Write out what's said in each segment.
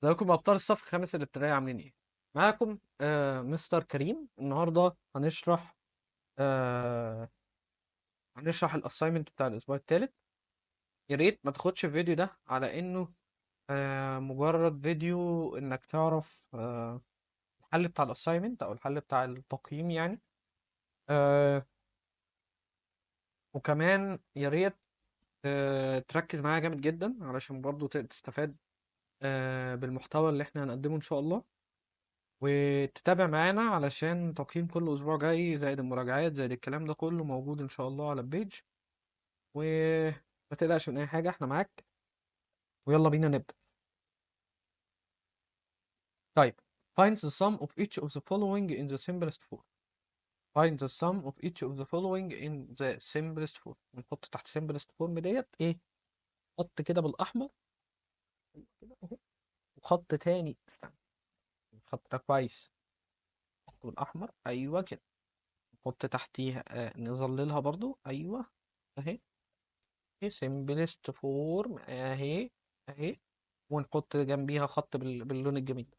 ازيكم يا ابطال الصف الخامس الابتدائي عاملين ايه؟ معاكم مستر كريم. النهارده آه هنشرح الاساينمنت بتاع الاسبوع الثالث. يا ريت ما تاخدش الفيديو ده على انه مجرد فيديو انك تعرف الحل بتاع الاساينمنت او الحل بتاع التقييم يعني. آه وكمان يا ريت تركز معايا جامد جدا علشان برضو تستفاد بالمحتوى اللي احنا هنقدمه ان شاء الله، وتتابع معانا علشان تقييم كل اسبوع جاي زائد المراجعات زائد الكلام ده كله موجود ان شاء الله على البيج. وما تقلقش من اي حاجه، احنا معاك. ويلا بينا نبدا. طيب، find the sum of each of the following in the simplest form. find the sum of each of the following in the simplest form. نحط تحت simplest form ديت ايه؟ خط كده بالاحمر كده اهو، وخط تاني استنى، الخط ده كويس، خط بالاحمر ايوه كده. نحط تحتيها نظللها برضو ايوه اهي، سمبلست فورم اهي اهي. ونحط جنبيها خط باللون الجميل ده.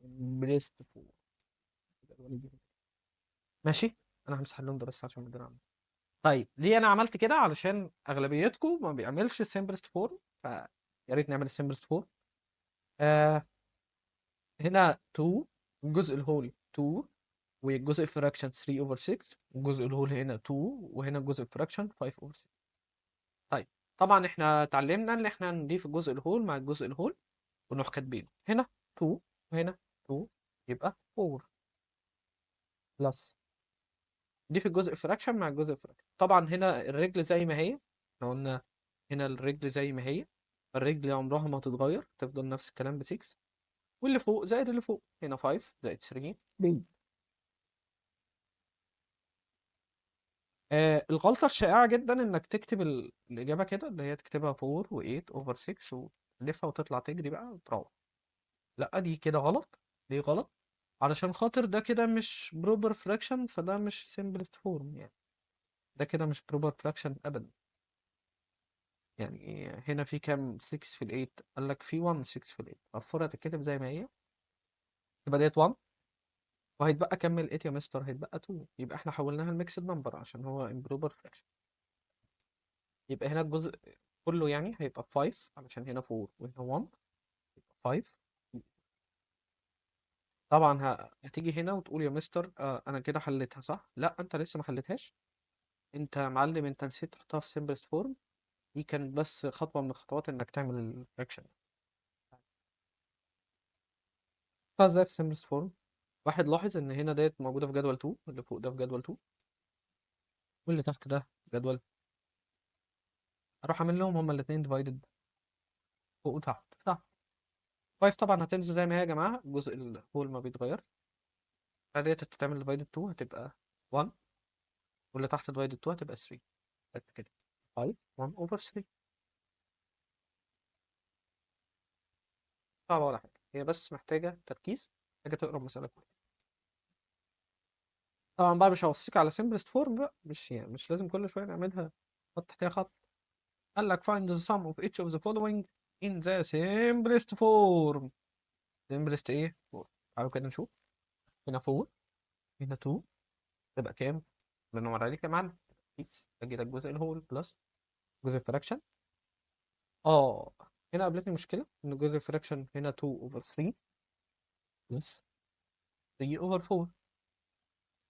سمبلست فورم باللون الجميل. ماشي. انا همسح اللون ده بس عشان مدير عندي. طيب ليه انا عملت كده؟ علشان اغلبيتكم ما بيعملش سمبلست فورم، ف يا ريت نعمل السمبلست فورم. آه هنا 2، الجزء الهول 2، والجزء الفراكشن 3 اوفر 6، والجزء الهول هنا 2، وهنا الجزء الفراكشن 5 اوفر 6. طيب، طبعا احنا اتعلمنا ان احنا نضيف الجزء الهول مع الجزء الهول ونروح كاتبينه هنا 2 وهنا 2، يبقى 4 بلس دي في الجزء فراكشن مع الجزء فراكشن. طبعا هنا الرجل زي ما هي، احنا قلنا هنا الرجل زي ما هي، الرجل عمرها ما هتتغير، تفضل نفس الكلام ب 6، واللي فوق زائد اللي فوق، هنا 5 زائد 3 بي. الغلطة الشائعة جدا انك تكتب الإجابة كده، اللي هي تكتبها 4 و8 اوفر 6 وتلفها وتطلع تجري بقى وتروح. لا، دي كده غلط. ليه غلط؟ علشان خاطر ده كده مش بروبر فراكشن، فده مش simplest فورم يعني. ده كده مش بروبر فراكشن ابدا. يعني هنا في كام 6 في ال 8؟ قال لك في 1 6 في ال 8، الفورة هتتكتب زي ما هي، يبقى ديت 1، وهيتبقى كمل 8 يا مستر، هيتبقى 2، يبقى احنا حولناها الميكسد نمبر عشان هو امبروبر فراكشن. يبقى هنا الجزء كله يعني هيبقى 5 علشان هنا 4 وهنا 1، يبقى 5. طبعا هتيجي هنا وتقول يا مستر انا كده حليتها صح؟ لا، انت لسه ما حليتهاش. انت يا معلم، انت نسيت تحطها في simplest فورم. دي كانت بس خطوة من الخطوات انك تعمل الاكشن. حطها ازاي في simplest فورم؟ واحد لاحظ ان هنا ديت موجودة في جدول 2، اللي فوق ده في جدول 2، واللي تحت ده في جدول. اروح اعمل لهم هما الاثنين ديفايدد فوق وتحت صح. 5 طبعا هتنزل زي ما هي يا جماعة، الجزء الهول ما بيتغير. فديت هتتعمل ديفايدد 2 هتبقى 1، واللي تحت ديفايدد 2 هتبقى 3. بس كده 5 1 اوفر 3. صعبة ولا حاجة، هي بس محتاجة تركيز، محتاجة تقرا المسألة كويس. طبعا بقى مش هوصيك على simplest form بقى، مش يعني مش لازم كل شوية نعملها خط تحتها خط. قال لك find the sum of each of the following in the simplest form. simplest ايه؟ form. تعالوا كده نشوف. هنا 4، هنا 2، تبقى كام؟ بنمر عليك يا معلم. اكس اجي لك الجزء الهول بلس جزء الفراكشن. اه هنا قابلتني مشكلة ان جزء الفراكشن هنا 2 over 3 بلس 3 over 4،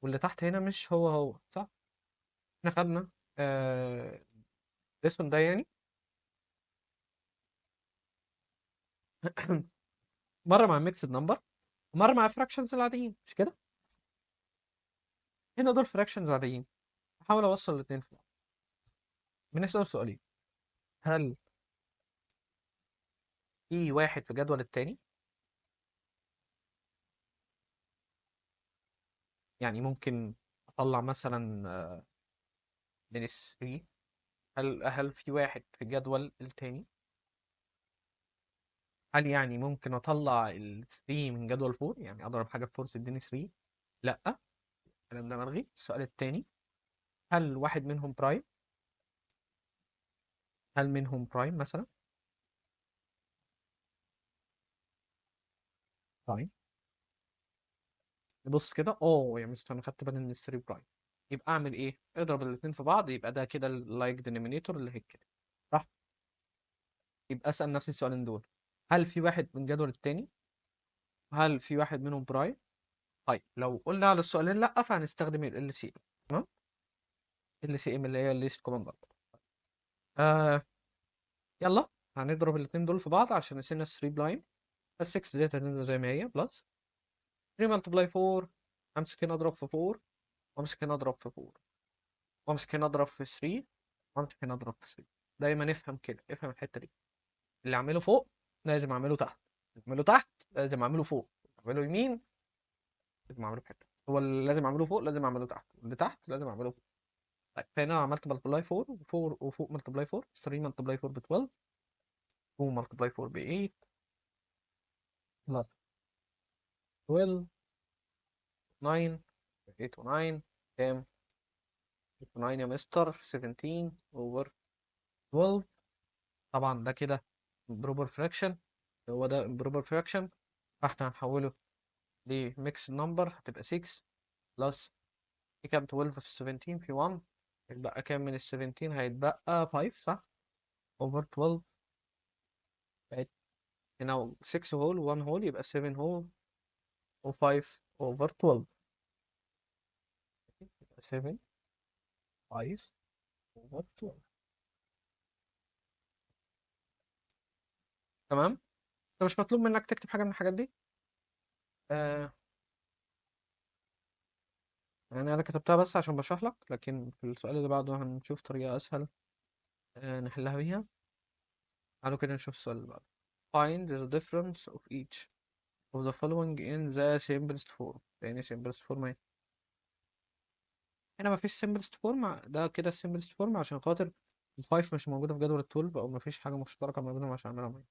واللي تحت هنا مش هو صح؟ احنا خدنا آه الاسم ده يعني مره مع ميكسد نمبر ومره مع فراكشنز العاديين، مش كده؟ هنا دول فراكشنز عاديين، احاول اوصل الاثنين في بعض. بنسال سؤالين: هل في واحد في جدول التاني؟ يعني ممكن اطلع مثلا من 3، هل في واحد في الجدول التاني؟ هل يعني ممكن اطلع ال 3 من جدول 4؟ يعني اضرب حاجه في 4 تديني 3؟ لا، الكلام ده ملغي. السؤال التاني: هل واحد منهم برايم؟ هل منهم برايم مثلا؟ طيب نبص كده، يا مستر انا خدت بالي ان 3 برايم. يبقى اعمل ايه؟ اضرب الاثنين في بعض، يبقى ده كده اللايك دينومينيتور اللي هيك كده، صح؟ يبقى اسال نفسي السؤالين دول: هل في واحد من جدول التاني؟ هل في واحد منهم برايم؟ طيب لو قلنا على السؤالين لا، فهنستخدم ال سي ام. تمام، ال سي ام اللي هي الليست كومن جدول. آه يلا هنضرب الاثنين دول في بعض عشان نسينا 3 برايم. ال 6 ديت هتنزل زي ما هي بلس 3 ملتبلاي 4. امسك هنا اضرب في 4، وامسك هنا اضرب في 4، وامسك هنا اضرب في 3، وامسك هنا اضرب في 3. دايما افهم كده، افهم الحته دي: اللي اعمله فوق لازم اعمله تحت، اللي اعمله تحت لازم اعمله فوق، اعمله يمين لازم اعمله في حته. هو اللي لازم اعمله فوق لازم اعمله تحت، واللي تحت لازم اعمله فوق. طيب فهنا عملت ملتبلاي 4 و4 وفوق ملتبلاي 4، 3 ملتبلاي 4 ب 12، 2 ملتبلاي 4 ب 8 بلس 12، 9، 8 و9 كام؟ 9 يا مستر 17 اوفر 12. طبعا ده كده امبروبر فراكشن، هو ده امبروبر فراكشن، فاحنا هنحوله لميكس نمبر، هتبقى 6 بلس في كام؟ 12 في 17 في 1، يتبقى كام من ال 17؟ هيتبقى 5 صح؟ اوفر 12 بقت هنا 6 هول و 1 هول، يبقى 7 هول و5 اوفر 12، يبقى 7 5 اوفر 12. تمام؟ انت مش مطلوب منك تكتب حاجه من الحاجات دي. آه يعني انا كتبتها بس عشان بشرح لك، لكن في السؤال اللي بعده هنشوف طريقه اسهل نحلها بيها. تعالوا كده نشوف السؤال اللي بعده: find the difference of each of the following in the simplest form. يعني simplest form اهي. هنا مفيش simplest form، ده كده simplest form عشان خاطر الفايف مش موجودة في جدول التولب، أو مفيش حاجة مشتركة ما بينهم عشان أعملها معايا.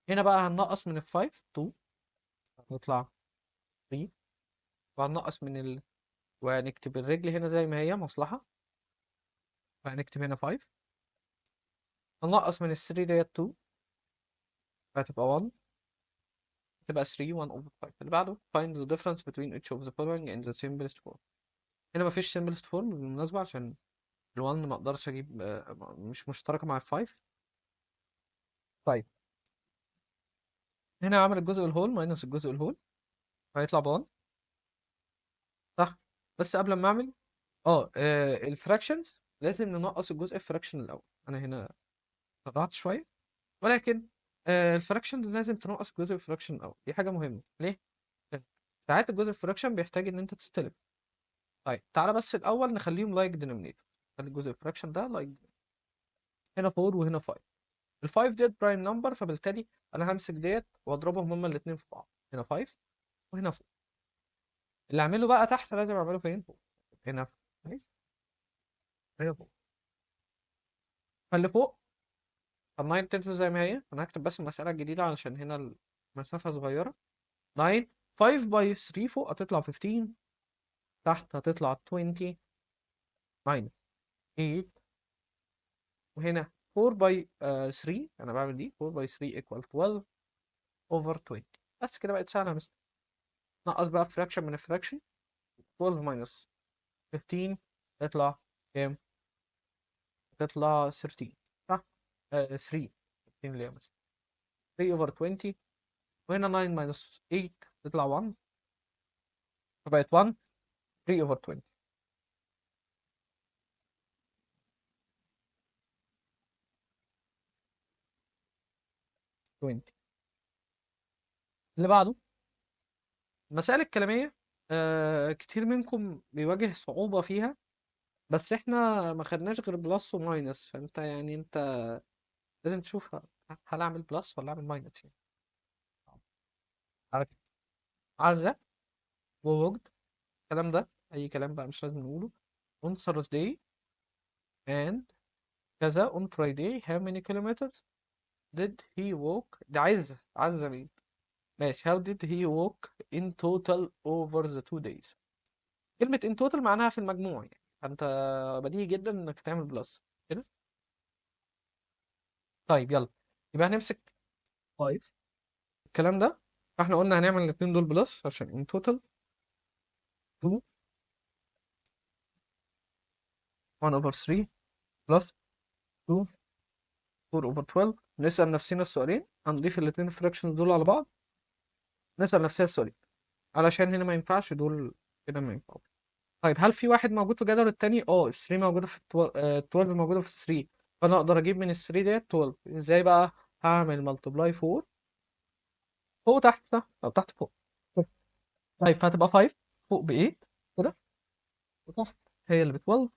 هنا بقى هننقص من الفايف 2 هتطلع 3، وهننقص من وهنكتب الرجل هنا زي ما هي مصلحة، فهنكتب هنا 5. هننقص من ال 3 ديت 2 فهتبقى 1، تبقى 3 1 over 5. اللي بعده find the difference between each of the following in the simplest form. هنا مفيش simplest form بالمناسبة عشان ال1 ما اقدرش اجيب، مش مشتركة مع ال5. طيب هنا عامل الجزء الهول ماينس الجزء الهول، فهيطلع ب1 صح. بس قبل ما اعمل الفراكشنز لازم ننقص الجزء الفراكشن الاول. انا هنا سرعت شويه، ولكن الفراكشن لازم تنقص الجزء الفراكشن الاول، دي حاجه مهمه. ليه؟ ساعات الجزء الفراكشن بيحتاج ان انت تستلم. طيب تعالى بس الاول نخليهم لايك دينومينيتور، خلي الجزء الفراكشن ده لايك. هنا 4 وهنا 5، ال5 ديت برايم نمبر، فبالتالي انا همسك ديت واضربهم هما الاثنين في بعض، هنا 5 وهنا 4. اللي اعمله بقى تحت لازم اعمله فين؟ فوق. هنا 5 هنا فوق. فاللي فوق ال9 تنزل زي ما هي، انا هكتب بس المسألة الجديدة علشان هنا المسافة صغيرة. 9 5 باي 3 فوق هتطلع 15، تحت هتطلع 20 ماينس 8، وهنا 4 باي 3، انا بعمل دي 4 باي 3 equal 12 over 20. بس كده بقت سهلة يا مستر. نقص بقى فراكشن من الفراكشن، 12 ماينس 15 تطلع كام؟ تطلع 13 صح؟ 3 13 اللي هي مثلا 3 over 20، وهنا 9 minus 8 تطلع 1، فبقت 1 3 over 20. 20 اللي بعده المسائل الكلامية. كتير منكم بيواجه صعوبة فيها، بس احنا ما خدناش غير بلس وماينس، فانت يعني انت لازم تشوف هل اعمل بلس ولا اعمل ماينس يعني. على كده عزة ووجد الكلام ده اي كلام بقى مش لازم نقوله. on Thursday and كذا on Friday how many kilometers did he walk؟ ده عزة مين؟ ماشي. how did he walk in total over the 2 days؟ كلمة in total معناها في المجموع يعني، فانت بديهي جدا انك تعمل بلس كده. طيب يلا، يبقى هنمسك 5 الكلام ده، فاحنا قلنا هنعمل الاتنين دول بلس عشان ان توتال 2 1 over 3 بلس 2 4 over 12. نسأل نفسنا السؤالين، هنضيف الاتنين فراكشنز دول على بعض، نسأل نفسنا السؤالين علشان هنا ما ينفعش دول كده ما ينفعش. طيب هل في واحد موجود في الجدول التاني؟ ال 3 موجودة في 12 موجودة في 3، فانا اقدر اجيب من ال 3 ديت 12. ازاي بقى؟ هعمل ملتبلاي 4 فوق تحت، صح؟ او تحت فوق. طيب فهتبقى 5 فوق ب 8 كده، وتحت هي اللي ب 12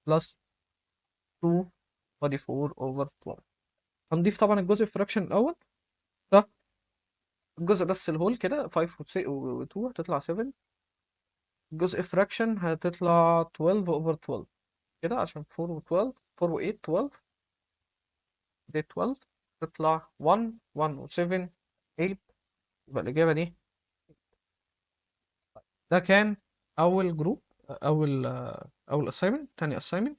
بلس 2 بادي 4 اوفر 12. هنضيف طبعا الجزء الفراكشن الاول، صح؟ الجزء بس الهول كده 5 و2 هتطلع 7. الجزء فراكشن هتطلع 12 اوفر 12 كده، عشان 4 و12 4 و8 12 دي 12 تطلع 1 1 و7 8. يبقى الإجابة دي. ده كان أول جروب، أول assignment. تاني assignment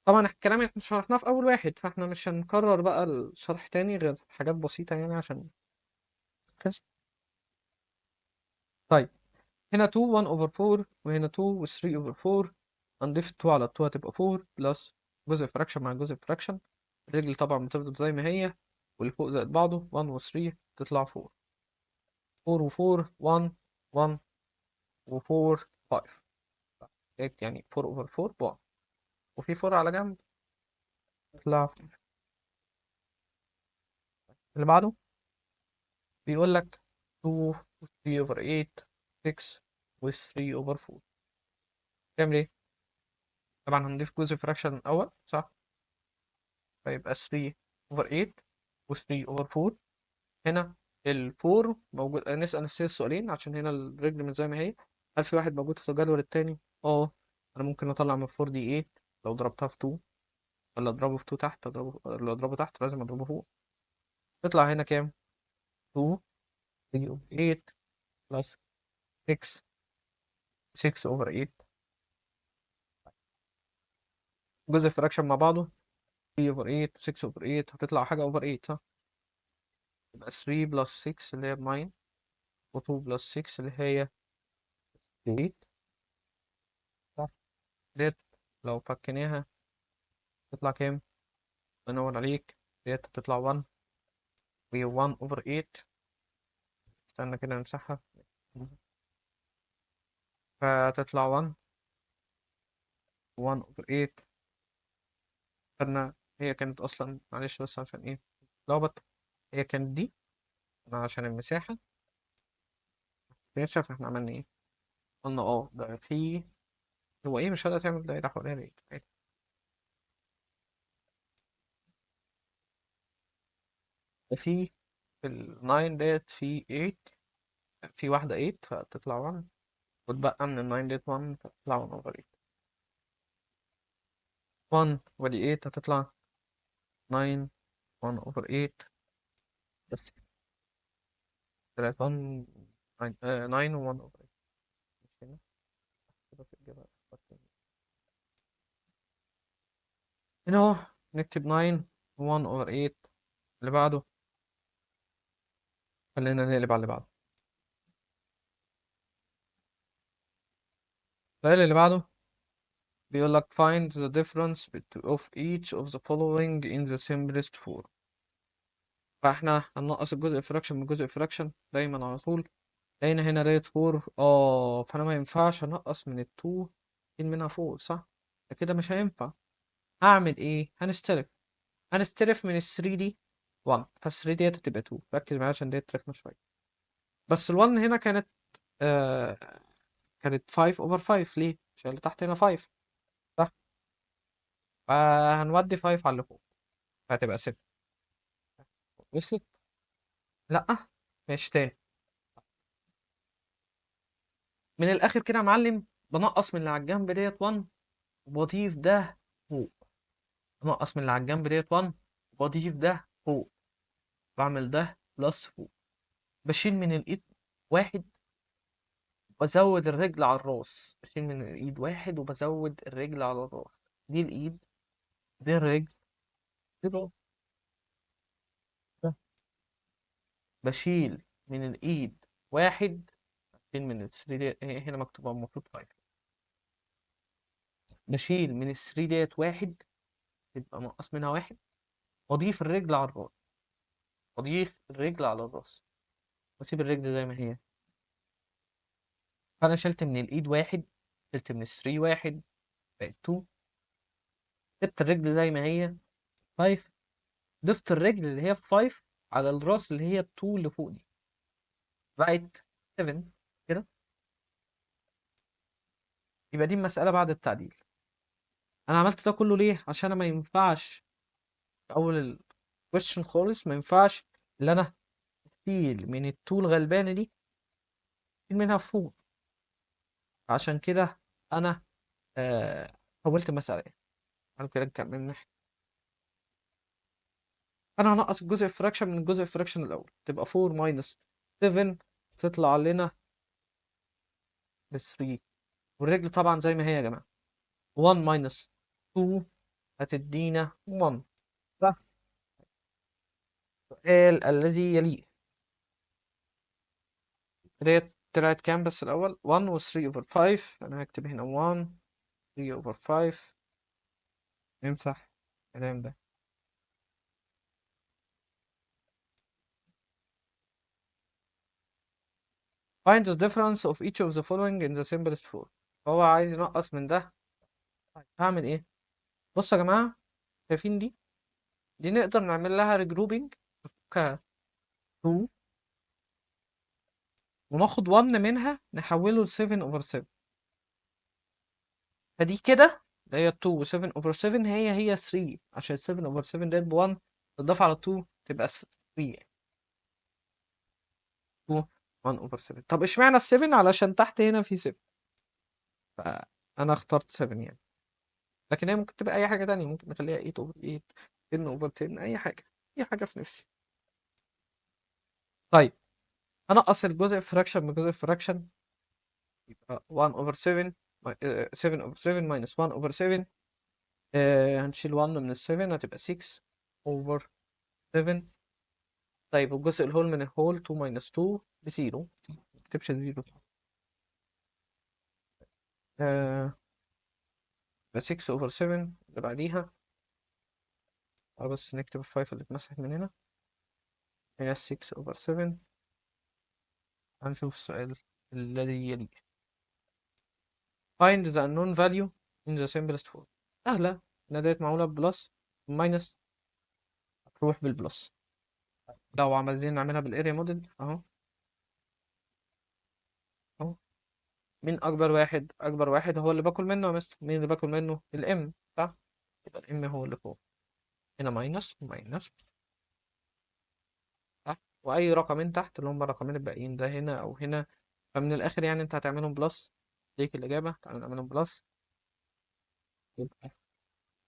طبعا الكلام احنا شرحناه في أول واحد، فاحنا مش هنكرر بقى الشرح تاني غير حاجات بسيطة يعني عشان كده. طيب هنا 2 1 over 4 وهنا 2 و 3 over 4. هنضيف 2 على 2 هتبقى 4 بلس جزء فراكشن مع جزء فراكشن. الرجل طبعا بتفضل زي ما هي، واللي فوق زائد بعضه 1 و 3 تطلع 4. 4 و 4 1 1 و 4 5. يعني 4 over 4 1، وفي 4 على جنب تطلع. اللي بعده بيقول لك 2 و 3 over 8 6 و 3 over 4. تعمل ايه؟ طبعا هنضيف جزء فراكشن الأول، صح؟ فيبقى 3 over 8 و 3 over 4. هنا ال 4 موجود، نسأل نفسنا السؤالين عشان هنا الرجل من زي ما هي. هل في واحد موجود في الجدول التاني؟ انا ممكن اطلع من 4 دي 8 لو ضربتها في 2، ولا اضربه في 2 تحت، ولا اضربه تحت لازم اضربه فوق. تطلع هنا كام؟ 2 3 over 8 plus 6 6 over 8. جزء فراكشن مع بعضه 3 over 8 6 over 8 هتطلع حاجة over 8، صح؟ يبقى 3 plus 6 اللي هي 9 و 2 plus 6 اللي هي 8، صح؟ ديت لو فكيناها تطلع كام؟ الله ينور عليك. ديت هتطلع 1 و 1 over 8. استنى كده نمسحها. فتطلع 1 1 over 8. خدنا هي كانت اصلا، معلش بس عشان ايه لخبط، هي كانت دي. انا عشان المساحة ماشي، فاحنا عملنا ايه؟ قلنا ده في، هو ايه مش هقدر تعمل دايرة حواليها ليه؟ عادي. ده في ال 9 ديت في 8، في واحدة 8 فتطلع 1، وتبقى من ال 9 ديت 1 فتطلع 1 over 8. 1 ودي 8 هتطلع 9 1 over 8 بس. طلعت 1 9 و 1 over 8. مش هنا كده في الإجابة. هنا اهو نكتب 9 1 over 8. اللي بعده خلينا نقلب على اللي بعده. السؤال اللي بعده بيقول لك find the difference of each of the following in the simplest form. فاحنا هننقص الجزء الفراكشن من الجزء الفراكشن دايما على طول. لقينا هنا ديت 4، فانا ما ينفعش انقص من ال2 منها 4، صح؟ ده كده مش هينفع. هعمل ايه؟ هنستلف من ال3 دي 1، فال3 ديت هتبقى 2. ركز معايا عشان ديت رخمة شوية. بس ال1 هنا كانت آه كانت 5 over 5. ليه؟ عشان اللي تحت هنا 5، صح؟ فهنودي 5 على اللي فوق فهتبقى 7. وصلت؟ لأ. ماشي تاني. من الآخر كده يا معلم، بنقص من اللي على الجنب ديت 1 وبضيف ده فوق. بنقص من اللي على الجنب ديت 1 وبضيف ده فوق. بعمل ده بلس فوق. بشيل من الإيد واحد وبزود الرجل على الراس. بشيل من الإيد واحد وبزود الرجل على الراس. دي الإيد، دي الرجل، 0. بشيل من الايد واحد، بشيل من الثري ديت هنا مكتوبة المفروض 5. بشيل من الثري ديت واحد، يبقى نقص منها واحد، واضيف الرجل على الراس، واضيف الرجل على الراس، واسيب الرجل زي ما هي. فانا شلت من الايد واحد، شلت من الثري واحد، بقت 2. سبت الرجل زي ما هي 5، ضفت الرجل اللي هي في 5 على الراس اللي هي 2 اللي فوق دي، بقت 7 كده. يبقى دي المسألة بعد التعديل. انا عملت ده كله ليه؟ عشان انا ما ينفعش في اول الكويشن خالص، ما ينفعش اللي انا اشيل من التو الغلبانة دي اشيل منها فوق. عشان كده انا حولت المسألة يعني. انا كده نكمل انا هنقص الجزء الفراكشن من الجزء الفراكشن الاول، تبقى 4 ماينس 7، تطلع لنا ب 3. والرجل طبعا زي ما هي يا جماعه، 1 ماينس 2 هتدينا 1. صح. السؤال الذي يليه، ديت طلعت كام بس الاول؟ 1 و 3 اوفر 5. انا هكتب هنا 1 3 اوفر 5. يمسح الكلام ده. find the difference of each of the following in the simplest form. هو عايز ينقص من ده. طيب هعمل ايه؟ بصوا يا جماعه، شايفين دي نقدر نعمل لها ريجروبينج ك 2، وناخد 1 منها نحوله ل 7 اوفر 7. فدي كده اللي هي 2 و 7 اوفر 7 هي 3، عشان 7 اوفر 7 ديت ب 1 تضاف على 2 تبقى 3. 2 1 اوفر 7. طب اشمعنى ال 7؟ علشان تحت هنا في 7، فانا اخترت 7 يعني. لكن هي ممكن تبقى اي حاجه تانية، ممكن نخليها 8 اوفر 8، 10 اوفر 10، اي حاجه، اي حاجه في نفسي. طيب انقص الجزء فراكشن من جزء فراكشن، يبقى 1 اوفر 7 7 اوفر 7 ماينس 1 اوفر 7. هنشيل 1 من ال 7 هتبقى 6 اوفر 7. طيب والجزء الهول من الهول 2 ماينس 2 بزيرو، ما نكتبش زيرو. يبقى 6 اوفر 7 اللي بعديها. بس نكتب ال 5 اللي اتمسحت من هنا. هنا 6 اوفر 7. هنشوف السؤال الذي يليه. find the unknown value in the simplest form. سهلة، إن ديت معمولة بلس ماينس هتروح بالبلس. لو عايزين نعملها بالاريا موديل اهو. اهو مين اكبر واحد؟ اكبر واحد هو اللي باكل منه يا مستر. مين اللي باكل منه؟ الام، صح. يبقى الام هو اللي فوق. هنا ماينس ماينس، صح. واي رقمين تحت اللي هم الرقمين الباقيين، ده هنا او هنا. فمن الاخر يعني انت هتعملهم بلس. ليك الاجابه، تعالى نعملهم بلس. يبقى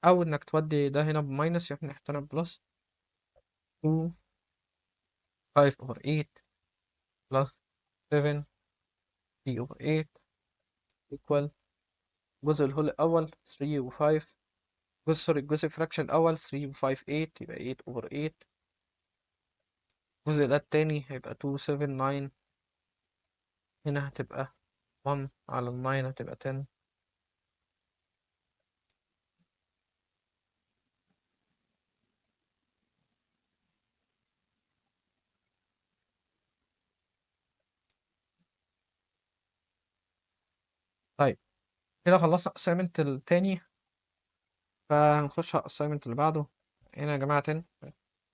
او انك تودي ده هنا بماينس، يعني احنا بلس 2 5 اوفر 8 بلس 7 3 اوفر 8 ايكوال الجزء الهول الاول 3 و5. سوري الجزء فراكشن الاول 3 و5 8، يبقى 8 اوفر 8. الجزء ده التاني هيبقى 2 7 9. هنا هتبقى 1 على ال 9 هتبقى 10. طيب كده خلصنا assignment التاني، فهنخش على assignment اللي بعده. هنا يا جماعة 10،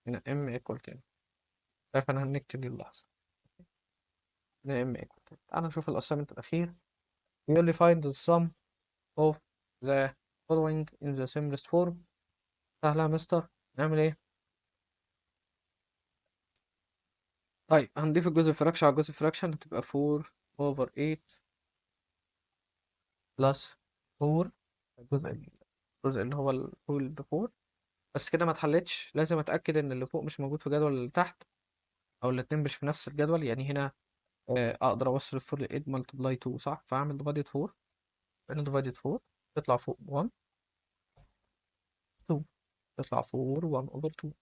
هنا m equal 10. شايف انا هنكتب دي اللحظة. هنا m equal 10. تعالى نشوف الassignment الأخير. بيقول لي find the sum of the following in the simplest form. سهلة يا مستر، نعمل ايه؟ طيب هنضيف الجزء فراكشن على الجزء فراكشن، هتبقى 4 over 8 plus 4. الجزء اللي هو فوق ال 4. بس كده ما اتحلتش، لازم اتاكد ان اللي فوق مش موجود في جدول اللي تحت، او الاتنين مش في نفس الجدول. يعني هنا اقدر اوصل 4 ل 8 ملتبلاي 2، صح. فاعمل ديفايدد 4. هنا ديفايدد 4 تطلع فوق 1 2. تطلع 4 1 over 2.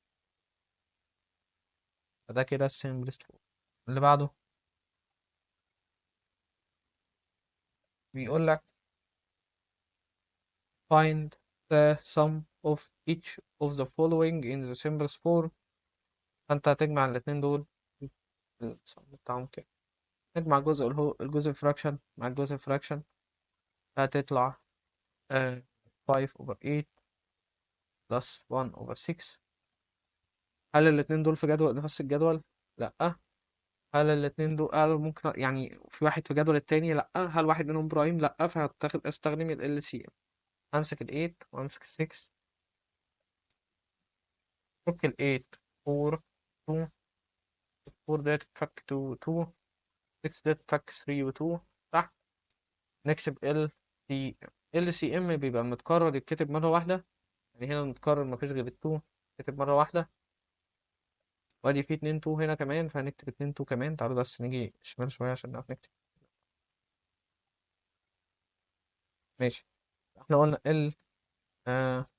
فده كده simplest form. اللي بعده بيقول لك find the sum of each of the following in the simplest form. فانت هتجمع الاتنين دول، السم بتاعهم كده، نجمع الجزء الفراكشن مع الجزء الفراكشن، هتطلع 5 over 8 plus 1 over 6. هل الاتنين دول في جدول نفس الجدول؟ لأ. هل الاتنين دول ممكن يعني في واحد في جدول التاني؟ لأ. هل واحد منهم برايم؟ لأ. استخدم ال LCM. همسك ال 8 وامسك ال 6. فك ال 8 4 2، 4 ده تتفك 2 2، 6 ده تتفك 3 و 2. صح. نكتب ال سي ام. ال سي ام بيبقى متكرر يتكتب مرة واحدة، يعني هنا متكرر مفيش غير ال 2 يتكتب مرة واحدة، وادي في 2 2 هنا كمان، فهنكتب 2 2 كمان. تعالوا بس نيجي شمال شوية عشان نعرف نكتب. ماشي. احنا قلنا ال آه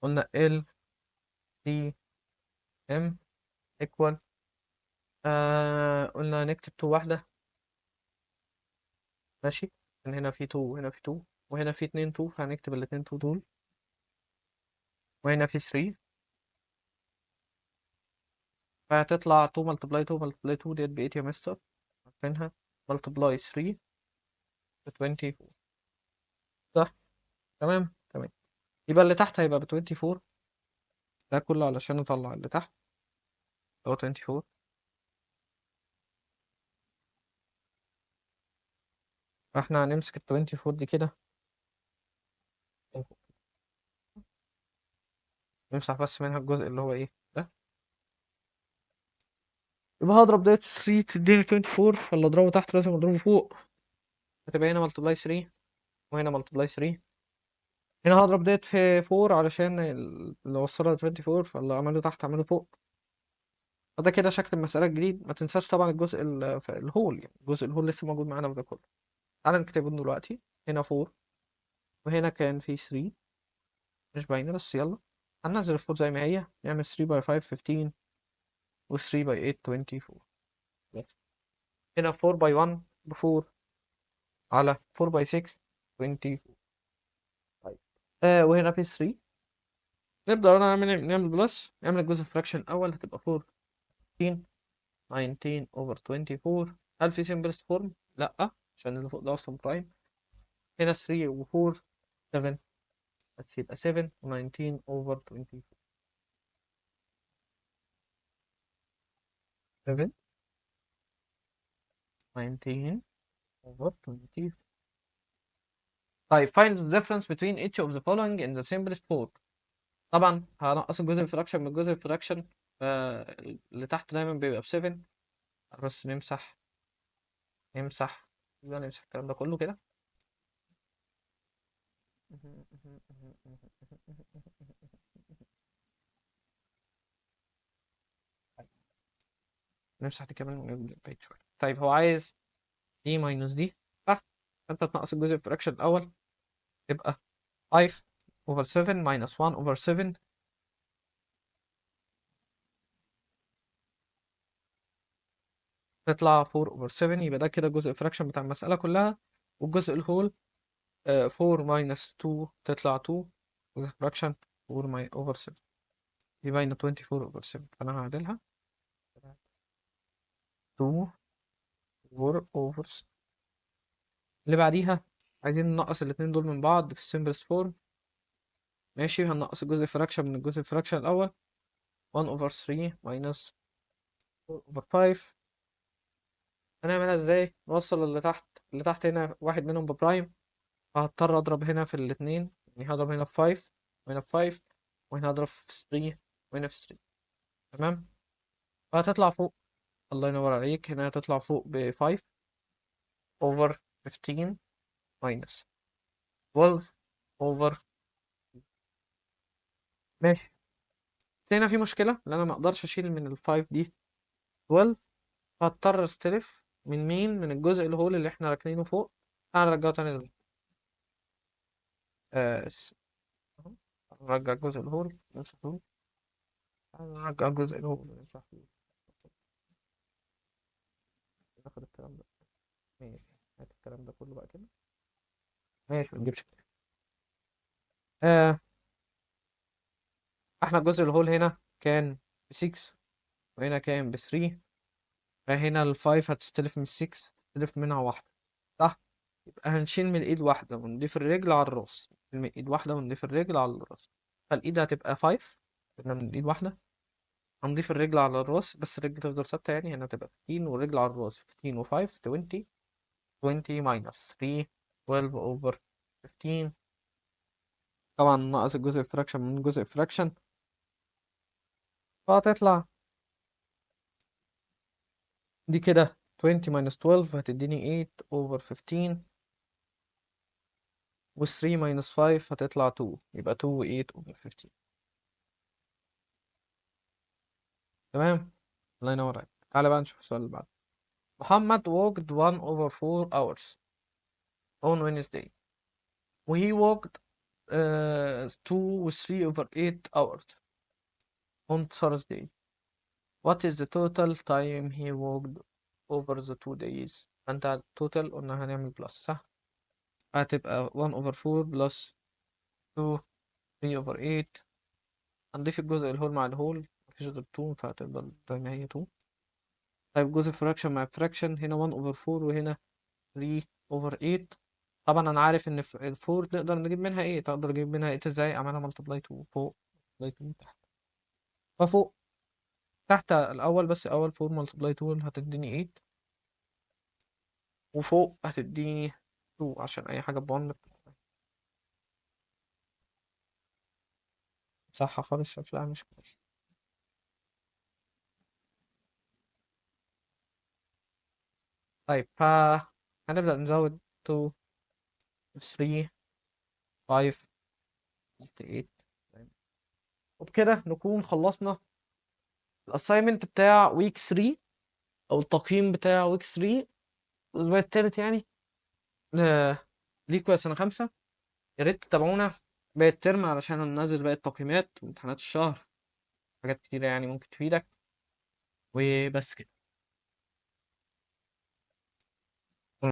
قلنا ال سي ام ايكوال، قلنا نكتب 2 واحدة. ماشي. من هنا في 2 وهنا في 2 وهنا في 2 2، فهنكتب ال 2 2 دول، وهنا في 3، فهتطلع 2 multiply 2 multiply 2 ديت ب 8 يا مستر، عارفينها. multiply 3 ب 24. صح. تمام تمام. يبقى اللي تحت هيبقى ب 24. ده كله علشان نطلع اللي تحت هو 24. فاحنا هنمسك ال 24 دي كده، نمسح بس منها الجزء اللي هو ايه ده. يبقى هضرب ديت 3 تديني 24، ولا اضربه تحت لازم اضربه فوق. هتبقى هنا ملتبلاي 3 وهنا ملتبلاي 3. هنا هضرب ديت في 4 علشان اللي وصلها ل 24، فاللي عمله تحت اعمله فوق. فده كده شكل المسألة الجديد. ما تنساش طبعا الجزء الهول، يعني الجزء الهول لسه موجود معانا وده كله. تعالى نكتبه دلوقتي. هنا 4 وهنا كان في 3، مش باينة بس يلا. هننزل ال 4 زي ما هي، نعمل 3 باي 5 15 و 3 باي 8 24. بس. هنا 4 باي 1 ب 4 على 4 باي 6 20. طيب. وهنا في 3. نبدأ نعمل بلس، نعمل الجزء الفراكشن الأول، هتبقى 4 15 19 over 24. هل في simplest form؟ لأ، عشان اللي فوق ده أصلا برايم. هنا 3 و 4 7، بس يبقى 7 و 19 over 24. 7 19 over 24. طيب find the difference between each of the following in the simplest form. طبعا هنقص الجزء الفراكشن من الجزء الفراكشن، اللي تحت دايما بيبقى ب 7. بس نمسح يبقى نمسح الكلام ده كله كده. نمسح دي كمان ونجيب بعيد شوية. طيب هو عايز دي ماينس دي، صح؟ فانت تنقص الجزء الفراكشن الأول، يبقى 5 over 7 minus 1 over 7. تطلع 4 over 7. يبقى ده كده جزء الفراكشن بتاع المسألة كلها. والجزء الهول 4 minus 2 تطلع 2. جزء الفراكشن 4 over 7 دي باينة 24 over 7، فأنا هعدلها 2 4 over 7. اللي بعديها عايزين ننقص الاتنين دول من بعض في السمبلس فورم. ماشي. هننقص الجزء الفراكشن من الجزء الفراكشن الأول. 1 over 3 minus 4 over 5. هنعملها ازاي؟ نوصل اللي تحت هنا واحد منهم ببرايم، فهضطر اضرب هنا في الاتنين، يعني هضرب هنا في 5 وهنا في 5 وهنا هضرب في 3 وهنا في 3. تمام. فهتطلع فوق. الله ينور عليك. هنا هتطلع فوق ب 5 over 15 minus 12 over. ماشي. هنا في مشكلة لأن أنا مقدرش أشيل من ال 5 دي 12، فهضطر استلف من مين؟ من الجزء اللي احنا راكنينه فوق. هنرجعه تاني نرجع الجزء الهول نمسح دول، نرجع الجزء الهول نمسح دول، ناخد الكلام ده. ماشي، هات الكلام ده كله بقى كده. ماشي، ما نجيبش كده. آه احنا الجزء الهول هنا كان ب 6 وهنا كان ب 3، فهنا ال 5 هتستلف من 6، هتستلف منها واحدة، صح؟ يبقى هنشيل من الإيد واحدة ونضيف الرجل على الراس، نشيل من الإيد واحدة ونضيف الرجل على الراس، فالإيد هتبقى 5، قلنا من الإيد واحدة، هنضيف الرجل على الراس بس الرجل تفضل ثابتة، يعني هنا هتبقى 15 والرجل على الراس 15 و5 20، 20 minus 3 12 over 15، طبعا ناقص الجزء fraction من جزء fraction، فهتطلع دي كده 20 minus 12 هتديني 8 over 15 و 3 minus 5 هتطلع 2، يبقى 2 و 8 over 15. تمام، الله ينور عليك. تعالى بقى نشوف السؤال اللي بعده. محمد walked 1 over 4 hours on Wednesday وهي walked 2 و 3 over 8 hours on Thursday. What is the total time he walked over the 2 days؟ فانت التوتال قلنا هنعمل بلس، صح؟ هتبقى 1 over 4 plus 2 3 over 8، هنضيف الجزء الهول مع الهول، مفيش غير 2 فهتفضل زي ما هي 2. طيب جزء fraction مع fraction، هنا 1 over 4 وهنا 3 over 8. طبعا انا عارف ان ال 4 نقدر نجيب منها 8، اقدر اجيب منها 8 ازاي؟ اعملها multiply 2 فوق multiply 2 تحت، ففوق تحت الاول بس، اول 4 multiply 2 هتديني 8 وفوق هتديني 2 عشان اي حاجه ب1 صح خالص، شكلها مش كويس. طيب هنبدأ نزود 2 3 5 8. وبكده نكون خلصنا الاساينمنت بتاع ويك 3 او التقييم بتاع ويك 3 الاسبوع التالت يعني آه، ليكوا يا سنة 5. يا ريت تتابعونا باقي الترم علشان هننزل باقي التقييمات وامتحانات الشهر، حاجات كتيرة يعني ممكن تفيدك، وبس كده.